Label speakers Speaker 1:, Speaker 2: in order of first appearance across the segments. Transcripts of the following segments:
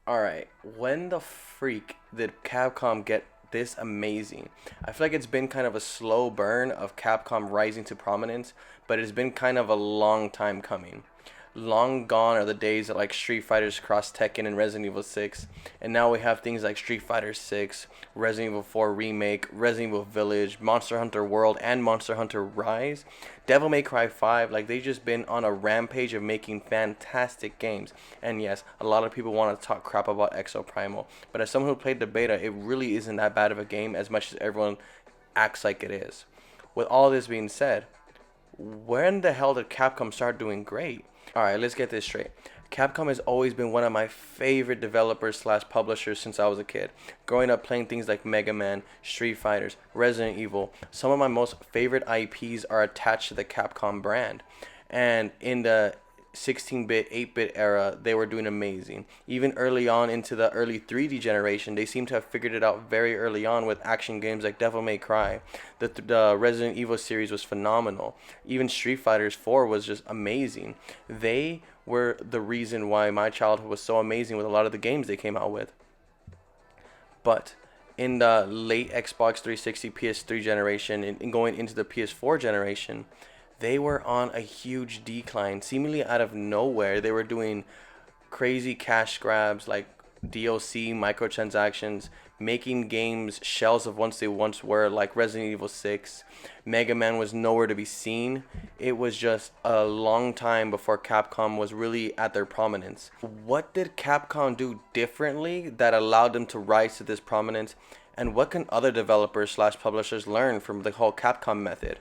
Speaker 1: All right, when the freak did Capcom get this amazing? I feel like it's been kind of a slow burn of Capcom rising to prominence, but it's been kind of a long time coming. Long gone are the days that like Street Fighters cross Tekken and Resident Evil 6, and now we have things like Street Fighter 6, Resident Evil 4 Remake, Resident Evil Village, Monster Hunter World, and Monster Hunter Rise. Devil May Cry 5, like they've just been on a rampage of making fantastic games. And yes, a lot of people want to talk crap about Exo Primal, but as someone who played the beta, it really isn't that bad of a game as much as everyone acts like it is. With all this being said, when the hell did Capcom start doing great? Alright, let's get this straight. Capcom has always been one of my favorite developers slash publishers since I was a kid. Growing up playing things like Mega Man, Street Fighters, Resident Evil, some of my most favorite IPs are attached to the Capcom brand. And in the 16-bit, 8-bit era, they were doing amazing. Even early on into the early 3D generation, they seem to have figured it out very early on with action games like Devil May Cry. The Resident Evil series was phenomenal. Even Street Fighters 4 was just amazing. They were the reason why my childhood was so amazing with a lot of the games they came out with. But in the late Xbox 360 PS3 generation and going into the PS4 generation, they were on a huge decline. Seemingly out of nowhere, they were doing crazy cash grabs like DLC, microtransactions, making games shells of once they once were, like Resident Evil 6. Mega Man was nowhere to be seen. It was just a long time before Capcom was really at their prominence. What did Capcom do differently that allowed them to rise to this prominence? And what can other developers slash publishers learn from the whole Capcom method?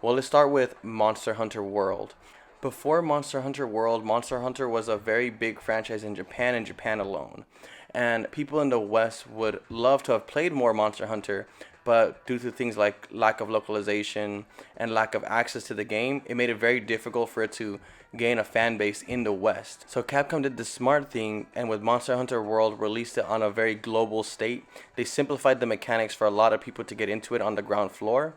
Speaker 1: Well, let's start with Monster Hunter World. Before Monster Hunter World, Monster Hunter was a very big franchise in Japan and Japan alone. And people in the West would love to have played more Monster Hunter, but due to things like lack of localization and lack of access to the game, it made it very difficult for it to gain a fan base in the West. So Capcom did the smart thing, and with Monster Hunter World released it on a very global state, they simplified the mechanics for a lot of people to get into it on the ground floor,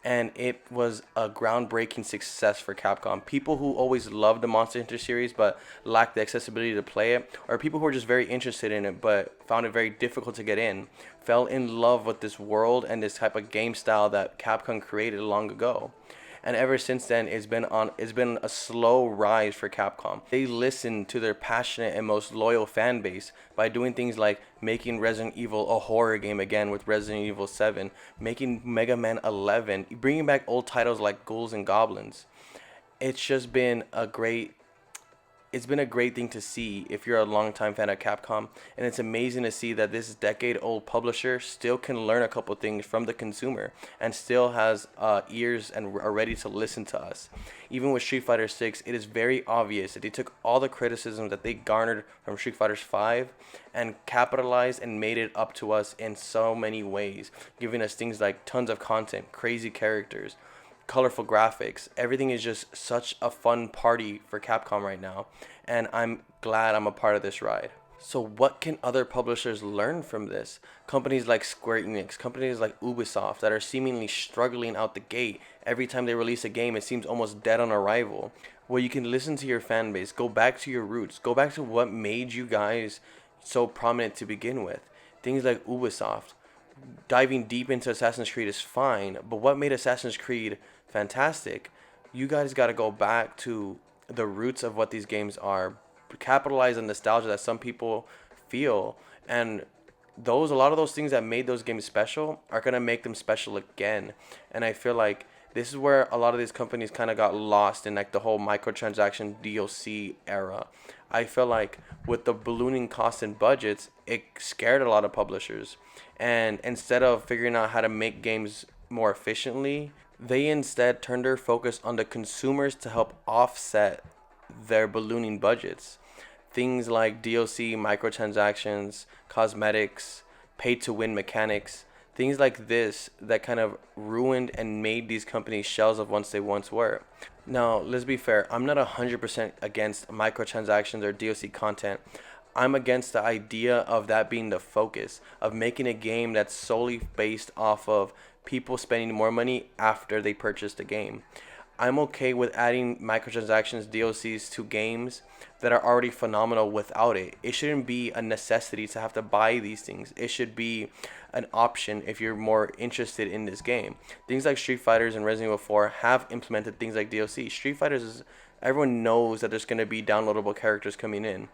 Speaker 1: and it was a groundbreaking success for Capcom. People who always loved the Monster Hunter series but lacked the accessibility to play it, or people who were just very interested in it but found it very difficult to get in, fell in love with this world and this type of game style that Capcom created long ago. And ever since then, it's been a slow rise for Capcom. They listen to their passionate and most loyal fan base by doing things like making Resident Evil a horror game again with Resident Evil 7, making Mega Man 11, bringing back old titles like Ghouls and Goblins. It's just been a great it's been a great thing to see if you're a longtime fan of Capcom, and it's amazing to see that this decade-old publisher still can learn a couple things from the consumer and still has ears and are ready to listen to us. Even with Street Fighter 6, it is very obvious that they took all the criticism that they garnered from Street Fighter 5 and capitalized and made it up to us in so many ways, giving us things like tons of content, crazy characters, colorful graphics. Everything is just such a fun party for Capcom right now, and I'm glad I'm a part of this ride. So what can other publishers learn from this? Companies like Square Enix, companies like Ubisoft that are seemingly struggling out the gate. Every time they release a game, it seems almost dead on arrival. Well, you can listen to your fan base, go back to your roots, go back to what made you guys so prominent to begin with. Things like Ubisoft. Diving deep into Assassin's Creed is fine, but what made Assassin's Creed fantastic? You guys got to go back to the roots of what these games are, capitalize on nostalgia that some people feel, and a lot of those things that made those games special are going to make them special again. And I feel like this is where a lot of these companies kind of got lost in like the whole microtransaction DLC era. I feel like with the ballooning costs and budgets, it scared a lot of publishers. And instead of figuring out how to make games more efficiently, they instead turned their focus on the consumers to help offset their ballooning budgets. Things like DLC, microtransactions, cosmetics, pay to win mechanics, things like this that kind of ruined and made these companies shells of once they once were. Now, let's be fair, I'm not 100% against microtransactions or DLC content. I'm against the idea of that being the focus, of making a game that's solely based off of people spending more money after they purchase the game. I'm okay with adding microtransactions, DLCs to games that are already phenomenal without it. It shouldn't be a necessity to have to buy these things. It should be an option if you're more interested in this game. Things like Street Fighters and Resident Evil 4 have implemented things like DLC. Street Fighters is everyone knows that there's going to be downloadable characters coming in.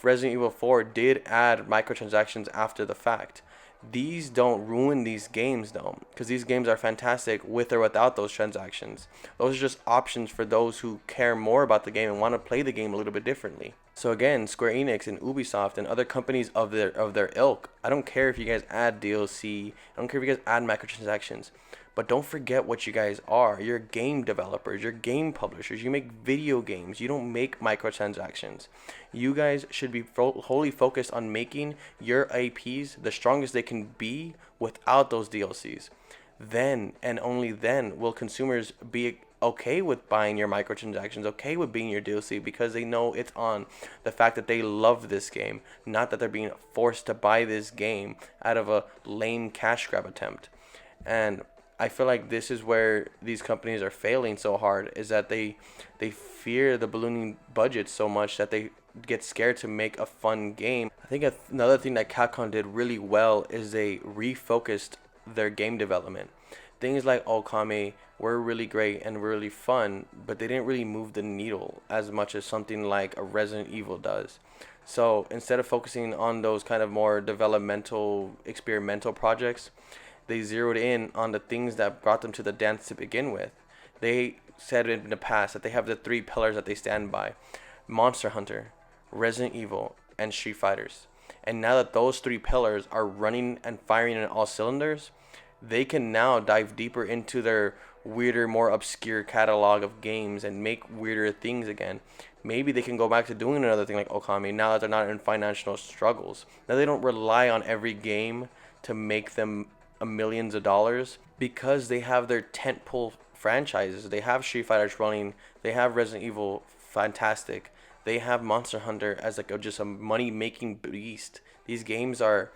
Speaker 1: Resident Evil 4 did add microtransactions after the fact. These don't ruin these games though, because these games are fantastic with or without those transactions. Those are just options for those who care more about the game and want to play the game a little bit differently. So again, Square Enix and Ubisoft and other companies of their ilk, I don't care if you guys add DLC, I don't care if you guys add microtransactions, but don't forget what you guys are. You're game developers, you're game publishers, you make video games, you don't make microtransactions. You guys should be wholly focused on making your IPs the strongest they can be without those DLCs. Then and only then will consumers be okay with buying your microtransactions, okay with being your DLC, because they know it's on the fact that they love this game, not that they're being forced to buy this game out of a lame cash grab attempt. And I feel like this is where these companies are failing so hard, is that they fear the ballooning budget so much that they get scared to make a fun game. I think another thing that Capcom did really well is they refocused their game development. Things like Okami were really great and really fun, but they didn't really move the needle as much as something like a Resident Evil does. So instead of focusing on those kind of more developmental, experimental projects, they zeroed in on the things that brought them to the dance to begin with. They said in the past that they have the three pillars that they stand by: Monster Hunter, Resident Evil, and Street Fighters. And now that those three pillars are running and firing in all cylinders, they can now dive deeper into their weirder, more obscure catalog of games and make weirder things again. Maybe they can go back to doing another thing like Okami now that they're not in financial struggles. Now they don't rely on every game to make them millions of dollars, because they have their tentpole franchises. They have Street Fighters running, they have Resident Evil, fantastic. They have Monster Hunter as like just a money making beast. These games are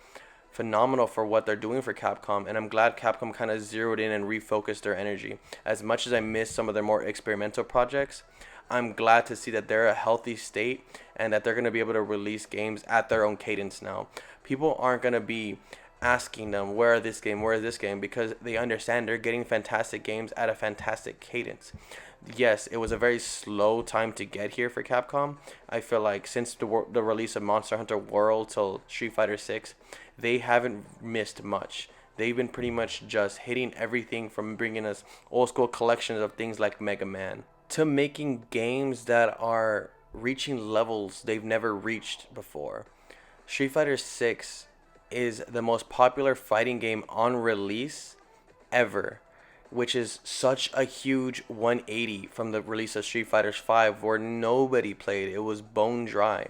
Speaker 1: phenomenal for what they're doing for Capcom, and I'm glad Capcom kind of zeroed in and refocused their energy. As much as I miss some of their more experimental projects, I'm glad to see that they're a healthy state and that they're going to be able to release games at their own cadence now. People aren't going to be asking them where is this game, because they understand they're getting fantastic games at a fantastic cadence. Yes, it was a very slow time to get here for Capcom. I feel like since the release of Monster Hunter World till Street Fighter 6, they haven't missed much. They've been pretty much just hitting everything from bringing us old school collections of things like Mega Man to making games that are reaching levels they've never reached before. Street Fighter 6 is the most popular fighting game on release ever, which is such a huge 180 from the release of Street Fighter 5, where nobody played. It was bone dry.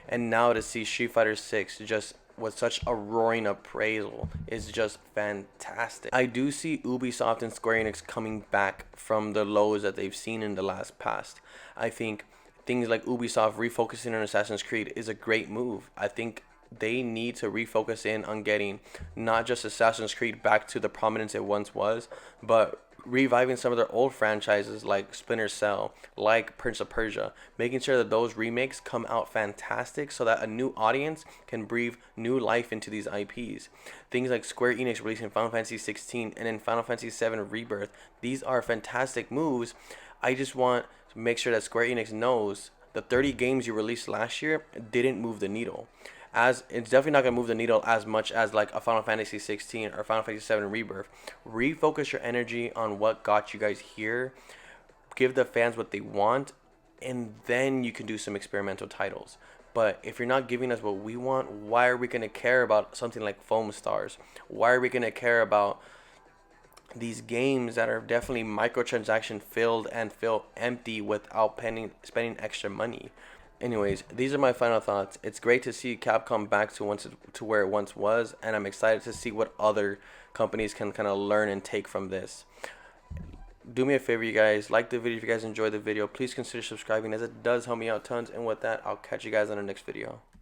Speaker 1: And now to see Street Fighter 6 just with such a roaring appraisal is just fantastic. I do see Ubisoft and Square Enix coming back from the lows that they've seen in the last past. I think things like Ubisoft refocusing on Assassin's Creed is a great move. I think they need to refocus in on getting not just Assassin's Creed back to the prominence it once was, but reviving some of their old franchises like Splinter Cell, like Prince of Persia, making sure that those remakes come out fantastic so that a new audience can breathe new life into these IPs. Things like Square Enix releasing Final Fantasy 16 and then Final Fantasy 7 Rebirth, these are fantastic moves. I just want to make sure that Square Enix knows the 30 games you released last year didn't move the needle. As it's definitely not gonna move the needle as much as like a Final Fantasy 16 or Final Fantasy 7 Rebirth. Refocus your energy on what got you guys here. Give the fans what they want, and then you can do some experimental titles. But if you're not giving us what we want, why are we gonna care about something like Foam Stars? Why are we gonna care about these games that are definitely microtransaction filled and feel empty without spending extra money? Anyways, these are my final thoughts. It's great to see Capcom back to where it once was, and I'm excited to see what other companies can kind of learn and take from this. Do me a favor, you guys. Like the video if you guys enjoyed the video. Please consider subscribing, as it does help me out tons. And with that, I'll catch you guys on the next video.